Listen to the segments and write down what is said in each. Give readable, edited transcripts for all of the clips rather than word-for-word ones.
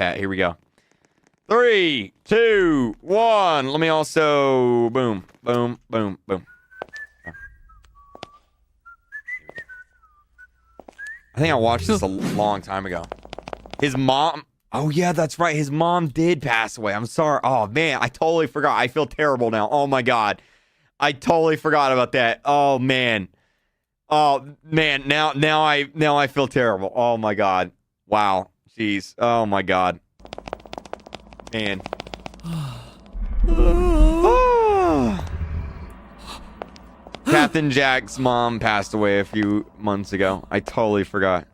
Pat, here we go. 3, 2, 1. Let me also boom, boom, boom, boom. I think I watched this a long time ago. His mom. Oh, yeah, that's right. His mom did pass away. I'm sorry. Oh, man, I totally forgot. I feel terrible now. Oh, my God. I totally forgot about that. Oh, man. Oh, man. Now I feel terrible. Oh, my God. Wow. Jeez. Oh, my God. Man. Captain Jack's mom passed away a few months ago. I totally forgot.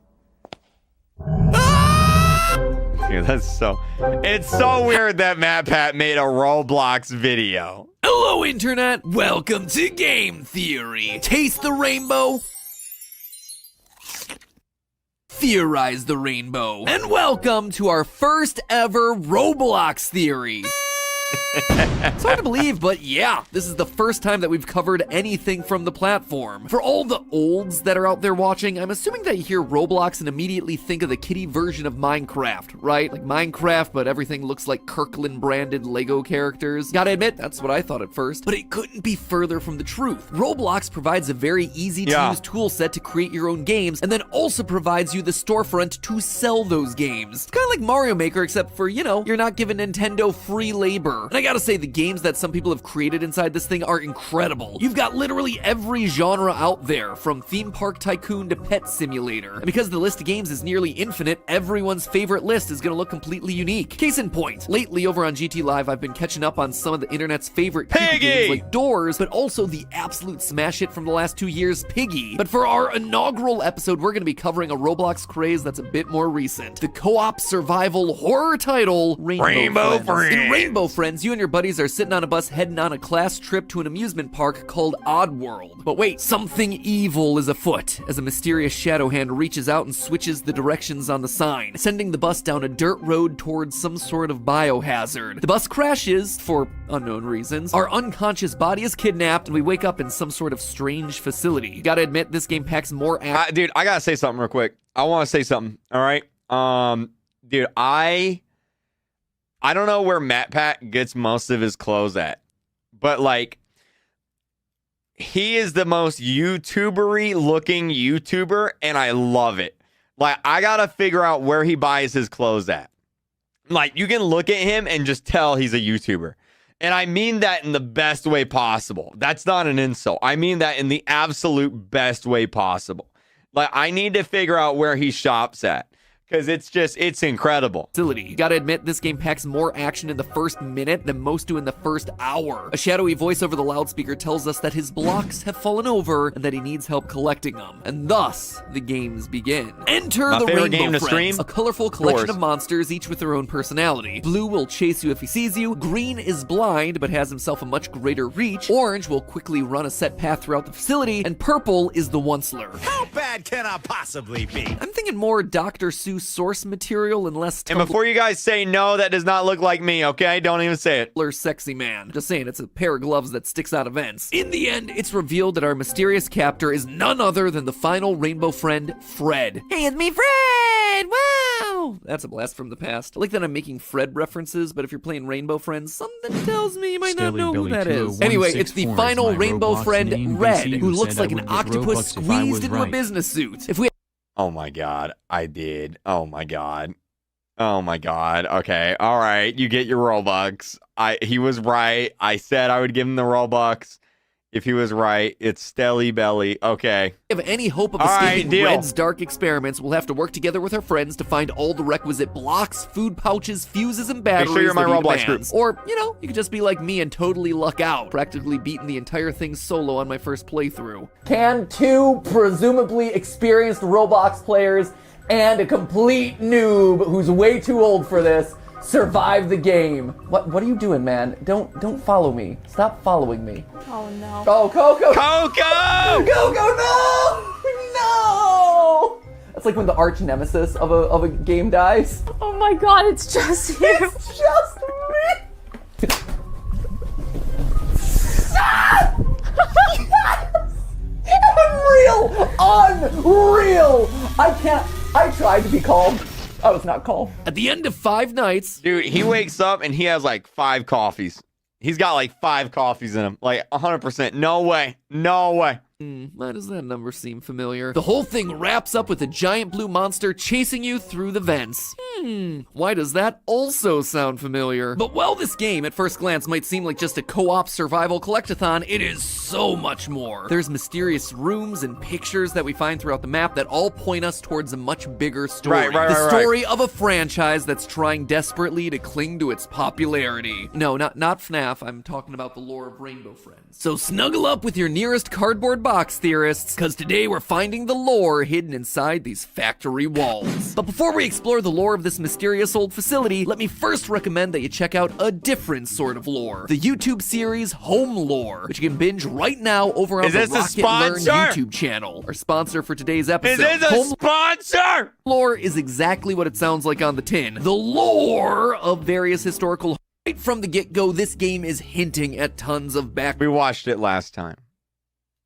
Yeah, that's so... It's so weird that MatPat made a Roblox video. Hello, Internet. Welcome to Game Theory. Taste the rainbow. Theorize the rainbow. And welcome to our first ever Roblox theory. It's hard to believe, but yeah, this is the first time that we've covered anything from the platform. For all the olds that are out there watching, I'm assuming that you hear Roblox and immediately think of the kiddie version of Minecraft, right? Like Minecraft, but everything looks like Kirkland-branded Lego characters. Gotta admit, that's what I thought at first, but it couldn't be further from the truth. Roblox provides a very easy-to-use tool set to create your own games, and then also provides you the storefront to sell those games. It's kind of like Mario Maker, except for, you know, you're not given Nintendo free labor. And I gotta say, the games that some people have created inside this thing are incredible. You've got literally every genre out there, from theme park tycoon to pet simulator. And because the list of games is nearly infinite, everyone's favorite list is gonna look completely unique. Case in point, lately over on GT Live, I've been catching up on some of the internet's favorite creepy games like Doors, but also the absolute smash hit from the last 2 years, Piggy. But for our inaugural episode, we're gonna be covering a Roblox craze that's a bit more recent. The co-op survival horror title, Rainbow Friends. In Rainbow Friends, you and your buddies are sitting on a bus heading on a class trip to an amusement park called Oddworld. But wait, something evil is afoot as a mysterious shadow hand reaches out and switches the directions on the sign, sending the bus down a dirt road towards some sort of biohazard. The bus crashes for unknown reasons. Our unconscious body is kidnapped and we wake up in some sort of strange facility. Gotta admit, this game packs more dude, I gotta say something real quick. I want to say something, all right? Dude, I don't know where MatPat gets most of his clothes at, but like, he is the most YouTuber-y looking YouTuber, and I love it. Like, I gotta figure out where he buys his clothes at. Like, you can look at him and just tell he's a YouTuber. And I mean that in the best way possible. That's not an insult. I mean that in the absolute best way possible. Like, I need to figure out where he shops at. Because it's incredible. You gotta admit, this game packs more action in the first minute than most do in the first hour. A shadowy voice over the loudspeaker tells us that his blocks have fallen over and that he needs help collecting them. And thus, the games begin. Enter the Rainbow Friends, a colorful collection of monsters, each with their own personality. Blue will chase you if he sees you. Green is blind, but has himself a much greater reach. Orange will quickly run a set path throughout the facility. And purple is the once-ler. How bad can I possibly be? I'm thinking more Dr. Seuss source material and less and before you guys say no, that does not look like me, okay? Don't even say it. Sexy man. Just saying, it's a pair of gloves that sticks out of vents. In the end, it's revealed that our mysterious captor is none other than the final rainbow friend, Fred. Hey, it's me, Fred! Wow! That's a blast from the past. I like that I'm making Fred references, but if you're playing Rainbow Friends, something tells me you might not know who that is. Anyway, it's the final rainbow friend, Red, who looks like an octopus squeezed into a business suit. If we Oh my God, I did. Oh my God. Oh my God. Okay. All right. You get your Robux. He was right. I said I would give him the Robux. If he was right, it's Stelly Belly. Okay. If any hope of escaping Red's dark experiments, we'll have to work together with our friends to find all the requisite blocks, food pouches, fuses, and batteries. Make sure you're my Roblox group. Or, you know, you could just be like me and totally luck out, practically beating the entire thing solo on my first playthrough. Can two presumably experienced Roblox players and a complete noob who's way too old for this survive the game? What are you doing, man? Don't follow me. Stop following me. Oh no. Oh, Coco! Coco! Coco, no! No! That's like when the arch nemesis of a game dies. Oh my God, it's just you. It's just me. Unreal! I tried to be calm. Oh, it's not coal. At the end of 5 nights, Dude, he wakes up and he has like 5 coffees. He's got like 5 coffees in him. Like 100%. No way. No way. why does that number seem familiar? The whole thing wraps up with a giant blue monster chasing you through the vents. Why does that also sound familiar? But while this game at first glance might seem like just a co-op survival collectathon, it is so much more. There's mysterious rooms and pictures that we find throughout the map that all point us towards a much bigger story. The story of a franchise that's trying desperately to cling to its popularity. No, not FNAF, I'm talking about the lore of Rainbow Friends. So snuggle up with your nearest cardboard box, theorists, because today we're finding the lore hidden inside these factory walls. But before we explore the lore of this mysterious old facility, let me first recommend that you check out a different sort of lore. The YouTube series Home Lore, which you can binge right now over on the Rocket Learn YouTube channel. Our sponsor for today's episode. Is this a sponsor? Lore is exactly what it sounds like on the tin. The lore of various historical. Right from the get-go, this game is hinting at tons of We watched it last time,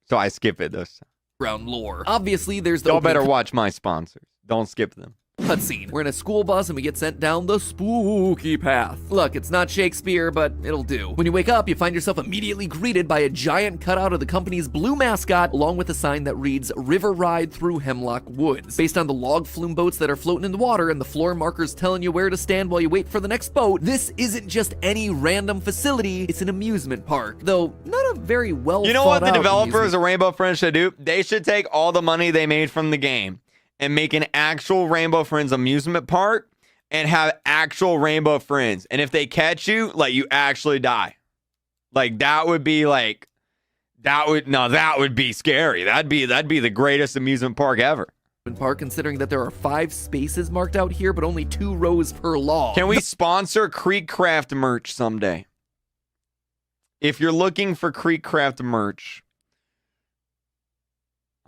so I skip it this time. background lore. Obviously, there's the Y'all better watch my sponsors. Don't skip them. cutscene. We're in a school bus and we get sent down the spooky path. Look, it's not Shakespeare, but it'll do. When you wake up, you find yourself immediately greeted by a giant cutout of the company's blue mascot, along with a sign that reads River Ride Through Hemlock Woods. Based on the log flume boats that are floating in the water and the floor markers telling you where to stand while you wait for the next boat, this isn't just any random facility, it's an amusement park. Though, not a very well You know what the developers amusement of Rainbow Friends should do? They should take all the money they made from the game and make an actual Rainbow Friends amusement park and have actual Rainbow Friends. And if they catch you, like, you actually die. Like, that would be like, that would be scary. That'd be the greatest amusement park ever. park, considering that there are 5 spaces marked out here, but only 2 rows per log. Can we sponsor Kreekcraft merch someday? If you're looking for Kreekcraft merch,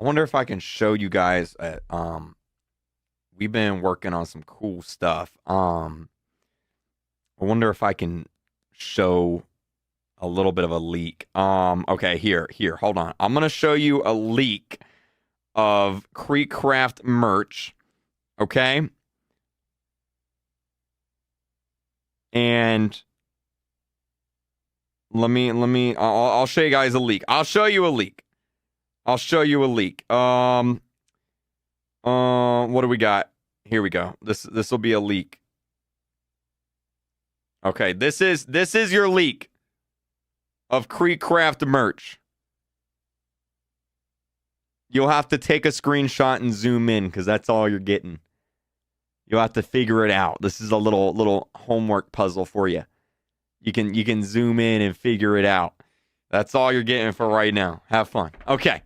I wonder if I can show you guys. We've been working on some cool stuff. I wonder if I can show a little bit of a leak. Okay, here, hold on. I'm gonna show you a leak of Kreekcraft merch. Okay, and let me. I'll show you guys a leak. I'll show you a leak. What do we got? Here we go. This will be a leak. Okay, this is your leak of Kreekcraft merch. You'll have to take a screenshot and zoom in because that's all you're getting. You'll have to figure it out. This is a little homework puzzle for you. You can zoom in and figure it out. That's all you're getting for right now. Have fun. Okay.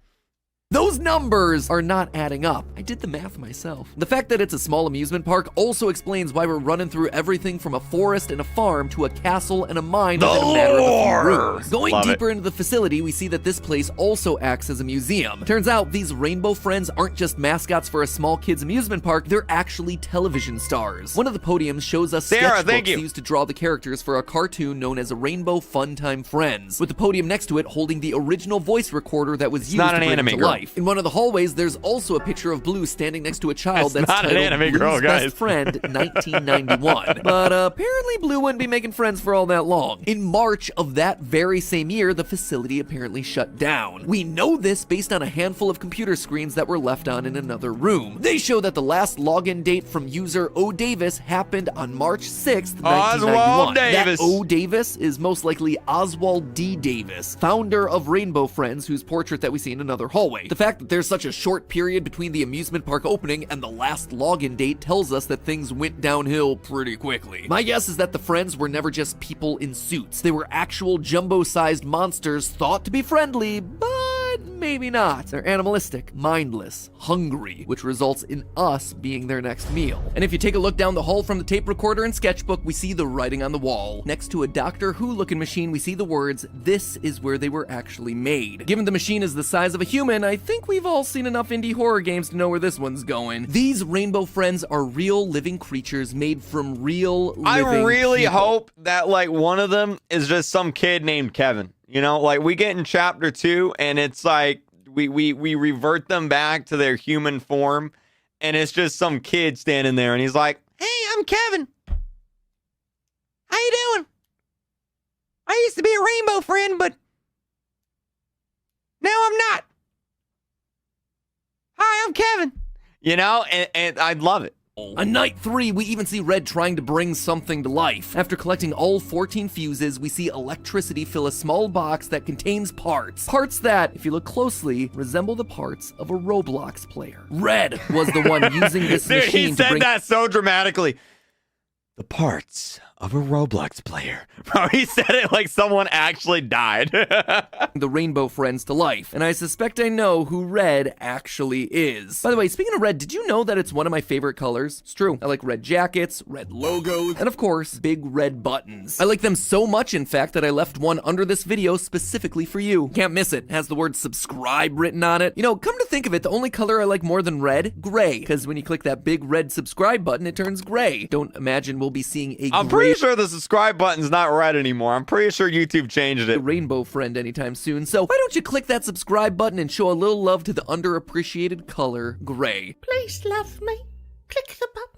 Those numbers are not adding up. I did the math myself. The fact that it's a small amusement park also explains why we're running through everything from a forest and a farm to a castle and a mine within a matter of a few rooms. Going deeper into the facility, we see that this place also acts as a museum. Turns out these Rainbow Friends aren't just mascots for a small kids amusement park, they're actually television stars. One of the podiums shows us sketchbooks used to draw the characters for a cartoon known as Rainbow Funtime Friends, with the podium next to it holding the original voice recorder that was used to bring it to life. In one of the hallways, there's also a picture of Blue standing next to a child that's not titled an anime Blue's girl, guys. Best Friend 1991. But apparently Blue wouldn't be making friends for all that long. In March of that very same year, the facility apparently shut down. We know this based on a handful of computer screens that were left on in another room. They show that the last login date from user O. Davis happened on March 6th, 1991. Oswald Davis. That O. Davis is most likely Oswald D. Davis, founder of Rainbow Friends, whose portrait that we see in another hallway. The fact that there's such a short period between the amusement park opening and the last login date tells us that things went downhill pretty quickly. My guess is that the friends were never just people in suits. They were actual jumbo-sized monsters thought to be friendly, but maybe not. They're animalistic, mindless, hungry, which results in us being their next meal. And if you take a look down the hall from the tape recorder and sketchbook, we see the writing on the wall. Next to a Doctor Who looking machine, we see the words, "This is where they were actually made." Given the machine is the size of a human, I think we've all seen enough indie horror games to know where this one's going. These Rainbow Friends are real living creatures made from real living I really people. hope that like one of them is just some kid named Kevin. You know, like we get in chapter 2 and it's like we revert them back to their human form and it's just some kid standing there and he's like, Hey, I'm Kevin. How you doing? I used to be a rainbow friend, but now I'm not. Hi, I'm Kevin. You know, and I'd love it. On night 3, we even see Red trying to bring something to life. After collecting all 14 fuses, we see electricity fill a small box that contains parts. Parts that, if you look closely, resemble the parts of a Roblox player. Red was the one using this Dude, machine he said to bring that so dramatically. The parts of a Roblox player. Bro, he said it like someone actually died. the rainbow friends to life, and I suspect I know who Red actually is. By the way, speaking of red, did you know that it's one of my favorite colors? It's true. I like red jackets, red logos, and of course, big red buttons. I like them so much, in fact, that I left one under this video specifically for you. Can't miss it. It has the word subscribe written on it. You know, come to think of it, the only color I like more than red, gray, because when you click that big red subscribe button, it turns gray. Don't imagine we'll be seeing a I'm pretty sure the subscribe button's not red anymore. I'm pretty sure YouTube changed it. rainbow friend anytime soon, so why don't you click that subscribe button and show a little love to the underappreciated color, gray. Please love me. Click the button.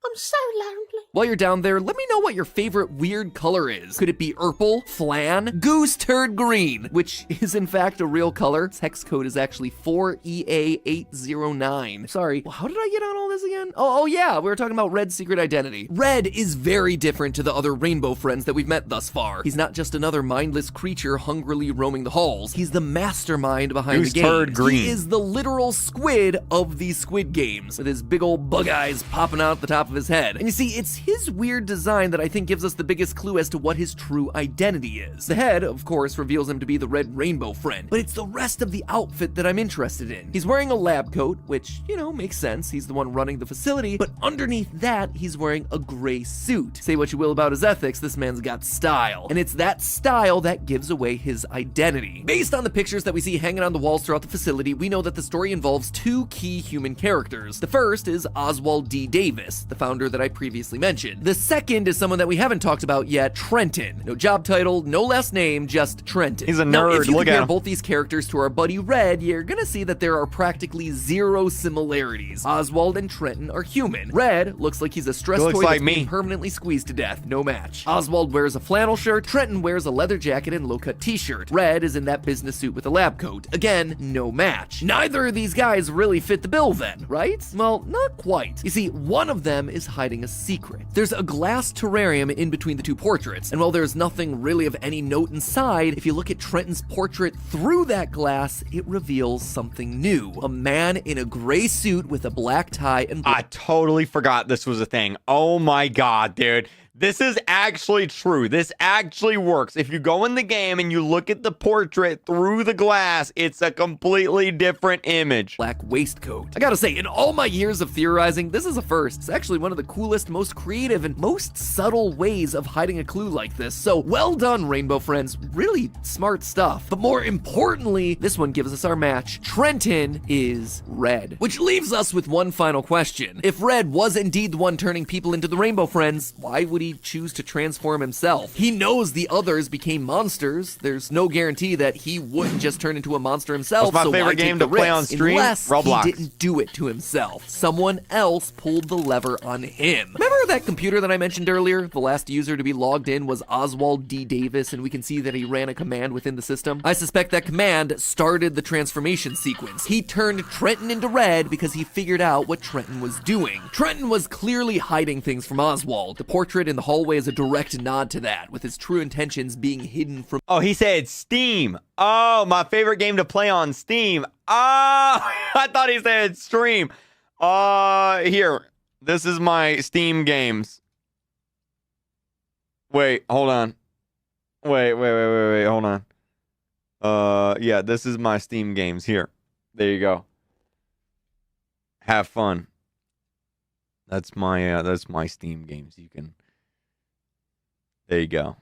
I'm so lonely. While you're down there, let me know what your favorite weird color is. Could it be Urple, Flan, Goose Turd Green, which is in fact a real color? Its hex code is actually 4EA809. Sorry, well, how did I get on all this again? Oh yeah, we were talking about Red's secret identity. Red is very different to the other rainbow friends that we've met thus far. He's not just another mindless creature hungrily roaming the halls. He's the mastermind behind Goose the game. Turd Green. He is the literal squid of these Squid Games, with his big old bug eyes popping out the top of his head. And you see, it's his weird design that I think gives us the biggest clue as to what his true identity is. The head, of course, reveals him to be the red rainbow friend, but it's the rest of the outfit that I'm interested in. He's wearing a lab coat, which, you know, makes sense. He's the one running the facility, but underneath that, he's wearing a gray suit. Say what you will about his ethics, this man's got style. And it's that style that gives away his identity. Based on the pictures that we see hanging on the walls throughout the facility, we know that the story involves two key human characters. The first is Oswald D. Davis, the founder that I previously mentioned. The second is someone that we haven't talked about yet, Trenton. No job title, no last name, just Trenton. He's a Now, nerd. if you Look at compare him. both these characters to our buddy Red, you're gonna see that there are practically zero similarities. Oswald and Trenton are human. Red looks like he's a stress He looks toy like that's being me. permanently squeezed to death. No match. Oswald wears a flannel shirt. Trenton wears a leather jacket and low-cut t-shirt. Red is in that business suit with a lab coat. Again, no match. Neither of these guys really fit the bill then, right? Well, not quite. You see, one of them is hiding a secret. There's a glass terrarium in between the two portraits, and while there's nothing really of any note inside, if you look at Trenton's portrait through that glass, it reveals something new. A man in a gray suit with a black tie and I totally forgot this was a thing. Oh my god, dude. This is actually true. This actually works. If you go in the game and you look at the portrait through the glass, it's a completely different image. black waistcoat. I gotta say, in all my years of theorizing, this is a first. It's actually one of the coolest, most creative, and most subtle ways of hiding a clue like this. So well done, Rainbow Friends. Really smart stuff. But more importantly, this one gives us our match. Trenton is Red. Which leaves us with one final question. If Red was indeed the one turning people into the Rainbow Friends, why would he choose to transform himself? He knows the others became monsters. There's no guarantee that he wouldn't just turn into a monster himself. What's my so favorite why game take to the play on risk? stream? Unless Roblox. he didn't do it to himself. Someone else pulled the lever on him. Remember that computer that I mentioned earlier? The last user to be logged in was Oswald D. Davis, and we can see that he ran a command within the system. I suspect that command started the transformation sequence. He turned Trenton into Red because he figured out what Trenton was doing. Trenton was clearly hiding things from Oswald. The portrait in the hallway is a direct nod to that, with his true intentions being hidden from. Oh, he said Steam. Oh, my favorite game to play on Steam. Oh, I thought he said stream. Here. This is my Steam games. Wait, hold on. Wait, hold on. Yeah, this is my Steam games. Here. There you go. Have fun. That's my Steam games. There you go.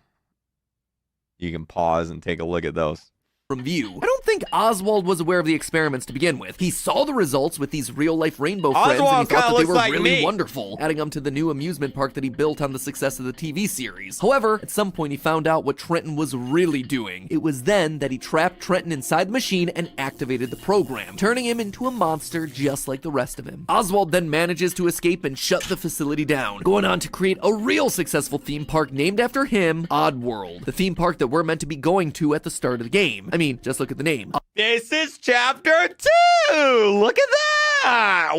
You can pause and take a look at those. from view. I don't think Oswald was aware of the experiments to begin with. He saw the results with these real-life rainbow friends, and he thought that they were really wonderful, adding them to the new amusement park that he built on the success of the TV series. However, at some point he found out what Trenton was really doing. It was then that he trapped Trenton inside the machine and activated the program, turning him into a monster just like the rest of him. Oswald then manages to escape and shut the facility down, going on to create a real successful theme park named after him, Oddworld, the theme park that we're meant to be going to at the start of the game. I mean, just look at the name. This is chapter 2. Look at that.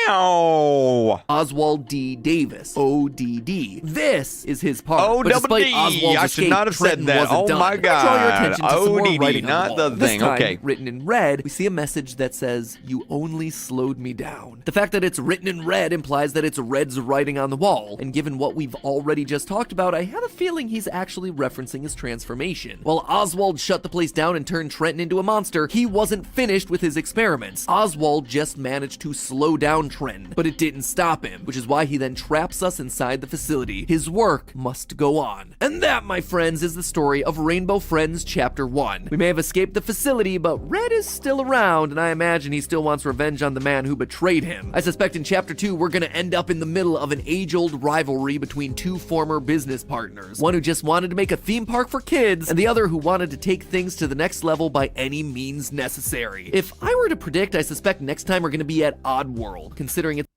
Wow. Oswald D. Davis, ODD. This is his part. ODD. But despite Oswald's I should escape, not have said Trenton that. wasn't Oh done. my Let me draw your God. attention to some more ODD, writing on not the wall. the This thing. time, Okay. written in red, we see a message that says, "You only slowed me down." The fact that it's written in red implies that it's Red's writing on the wall, and given what we've already just talked about, I have a feeling he's actually referencing his transformation. While Oswald shut the place down and turned Trenton into a monster, he wasn't finished with his experiments. Oswald just managed to slow down Trenton, but it didn't stop him, which is why he then traps us inside the facility. His work must go on. And that, my friends, is the story of Rainbow Friends Chapter 1. We may have escaped the facility, but Red is still around, and I imagine he still wants revenge on the man who betrayed him. I suspect in Chapter 2, we're gonna end up in the middle of an age-old rivalry between two former business partners. One who just wanted to make a theme park for kids, and the other who wanted to take things to the next level by any means necessary. If I were to predict, I suspect next time we're gonna be at Oddworld, considering it's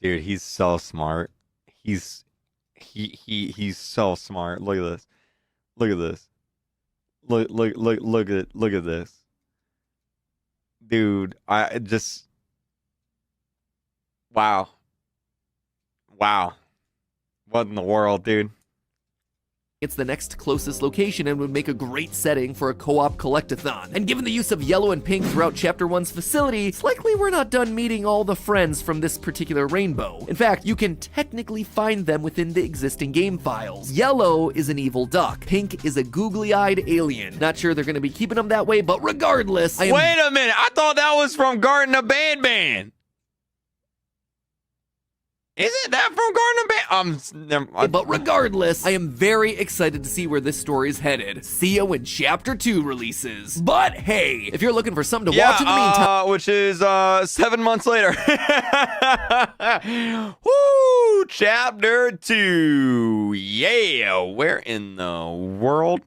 Dude, he's so smart. He's so smart. Look at this. Look at this. Look at this. Dude, I just wow. Wow. What in the world, dude? It's the next closest location and would make a great setting for a co-op collectathon. And given the use of yellow and pink throughout Chapter 1's facility, it's likely we're not done meeting all the friends from this particular rainbow. In fact, you can technically find them within the existing game files. Yellow is an evil duck. Pink is a googly-eyed alien. Not sure they're going to be keeping them that way, but regardless, Wait a minute. I thought that was from Garden of Band. Isn't that from Garden of Band? But regardless, I am very excited to see where this story is headed. See ya when Chapter 2 releases. But hey, if you're looking for something to watch in the meantime, which is 7 months later. Woo! Chapter 2. Yeah. Where in the world